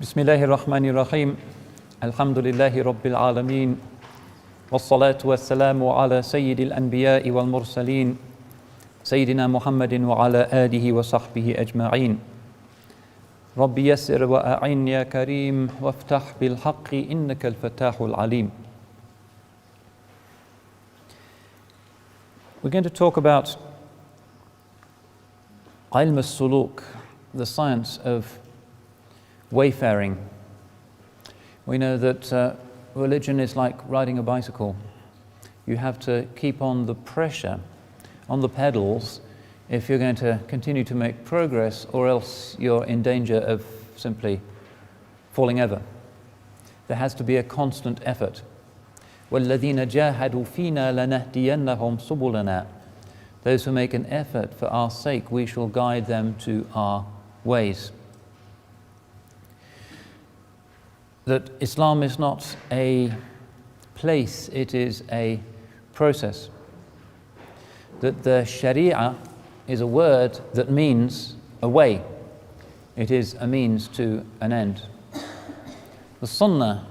بسم الله الرحمن الرحيم الحمد لله رب العالمين والصلاة والسلام على سيد الأنبياء والمرسلين سيدنا محمد وعلى آله وصحبه أجمعين رب يسر وأعن يا كريم وافتح بالحق إنك الفتاح العليم. We're going to talk about ilm al-suluk, the science of wayfaring. We know that religion is like riding a bicycle. You have to keep on the pressure on the pedals if you're going to continue to make progress, or else you're in danger of simply falling over. There has to be a constant effort. وَالَّذِينَ جَاهَدُوا فِينَا لَنَهْدِيَنَّهُمْ سُبُلَنَا. Those who make an effort for our sake, we shall guide them to our ways. That Islam is not a place, it is a process. That the Sharia is a word that means a way. It is a means to an end. The Sunnah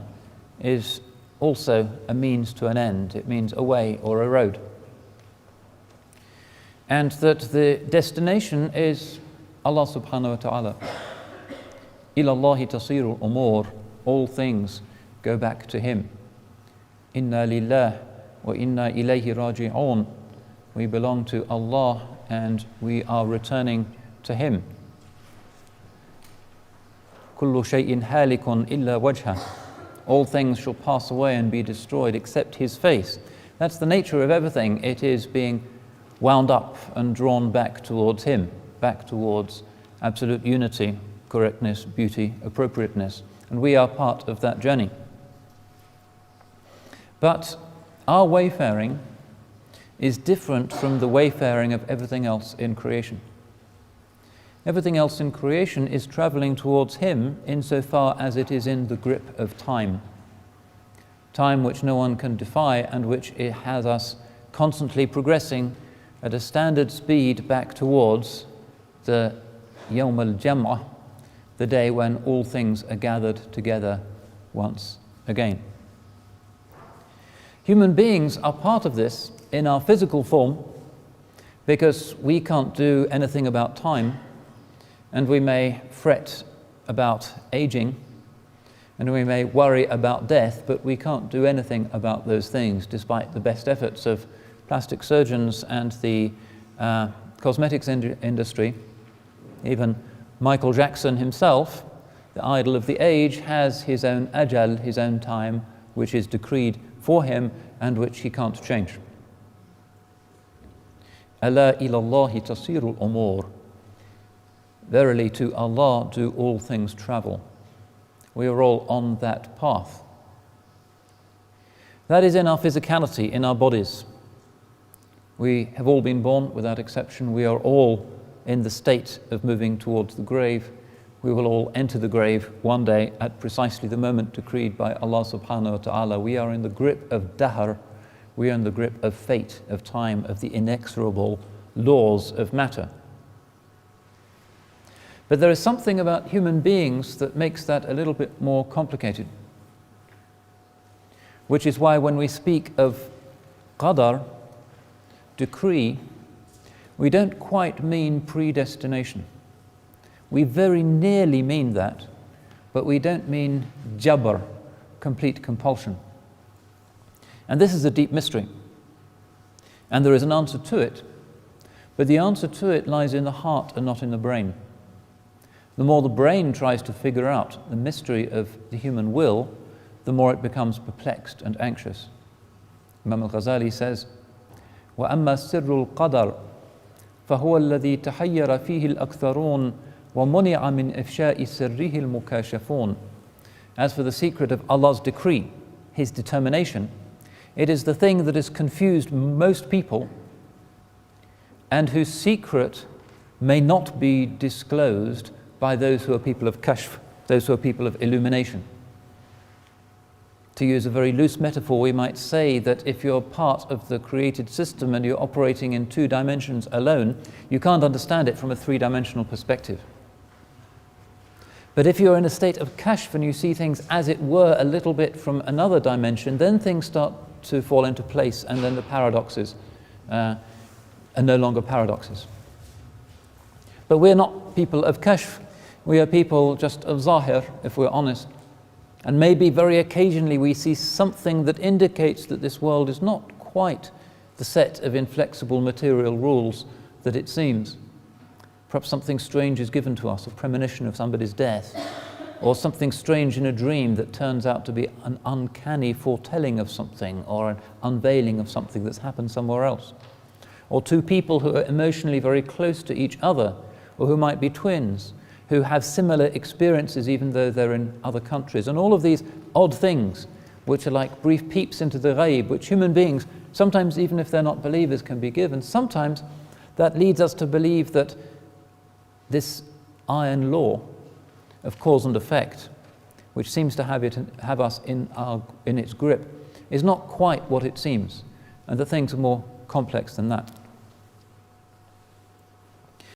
is also a means to an end. It means a way or a road. And that the destination is Allah subhanahu wa ta'ala. إِلَى اللَّهِ تَصِيرُ الْأُمُورِ. All things go back to Him. Inna lillah wa inna ilayhi raji'un. We belong to Allah and we are returning to Him. Kullu shay'in halikun illa wajha. All things shall pass away and be destroyed except His face. That's the nature of everything. It is being wound up and drawn back towards Him, back towards absolute unity, correctness, beauty, appropriateness. And we are part of that journey. But our wayfaring is different from the wayfaring of everything else in creation. Everything else in creation is traveling towards Him insofar as it is in the grip of time. Time which no one can defy and which it has us constantly progressing at a standard speed back towards the Yawm al-Jam'ah, the day when all things are gathered together once again. Human beings are part of this in our physical form because we can't do anything about time, and we may fret about aging, and we may worry about death, but we can't do anything about those things despite the best efforts of plastic surgeons and the cosmetics industry. Even Michael Jackson himself, the idol of the age, has his own ajal, his own time, which is decreed for him and which he can't change. Ala ila Allahi tasirul umur. Verily to Allah do all things travel. We are all on that path. That is in our physicality, in our bodies. We have all been born without exception. We are all in the state of moving towards the grave. We will all enter the grave one day at precisely the moment decreed by Allah subhanahu wa ta'ala. We are in the grip of dahr, we are in the grip of fate, of time, of the inexorable laws of matter. But there is something about human beings that makes that a little bit more complicated. Which is why when we speak of qadar, decree, we don't quite mean predestination. We very nearly mean that, but we don't mean jabr, complete compulsion. And this is a deep mystery. And there is an answer to it, but the answer to it lies in the heart and not in the brain. The more the brain tries to figure out the mystery of the human will, the more it becomes perplexed and anxious. Imam al-Ghazali says, وَأَمَّا سِرُّ الْقَدَرِ فهو الذي تحير فيه الأكثرون ومنع من إفشاء سره المكاشفون. As for the secret of Allah's decree, His determination, it is the thing that has confused most people and whose secret may not be disclosed by those who are people of kashf, those who are people of illumination. To use a very loose metaphor, we might say that if you're part of the created system and you're operating in 2 dimensions alone, you can't understand it from a 3-dimensional perspective. But if you're in a state of kashf and you see things as it were a little bit from another dimension, then things start to fall into place, and then the paradoxes are no longer paradoxes. But we're not people of kashf. We are people just of zahir, if we're honest. And maybe very occasionally we see something that indicates that this world is not quite the set of inflexible material rules that it seems. Perhaps something strange is given to us, a premonition of somebody's death, or something strange in a dream that turns out to be an uncanny foretelling of something, or an unveiling of something that's happened somewhere else. Or two people who are emotionally very close to each other, or who might be twins, who have similar experiences even though they're in other countries. And all of these odd things, which are like brief peeps into the ghaib, which human beings, sometimes even if they're not believers, can be given. Sometimes that leads us to believe that this iron law of cause and effect, which seems to have us in its grip, is not quite what it seems, and that things are more complex than that.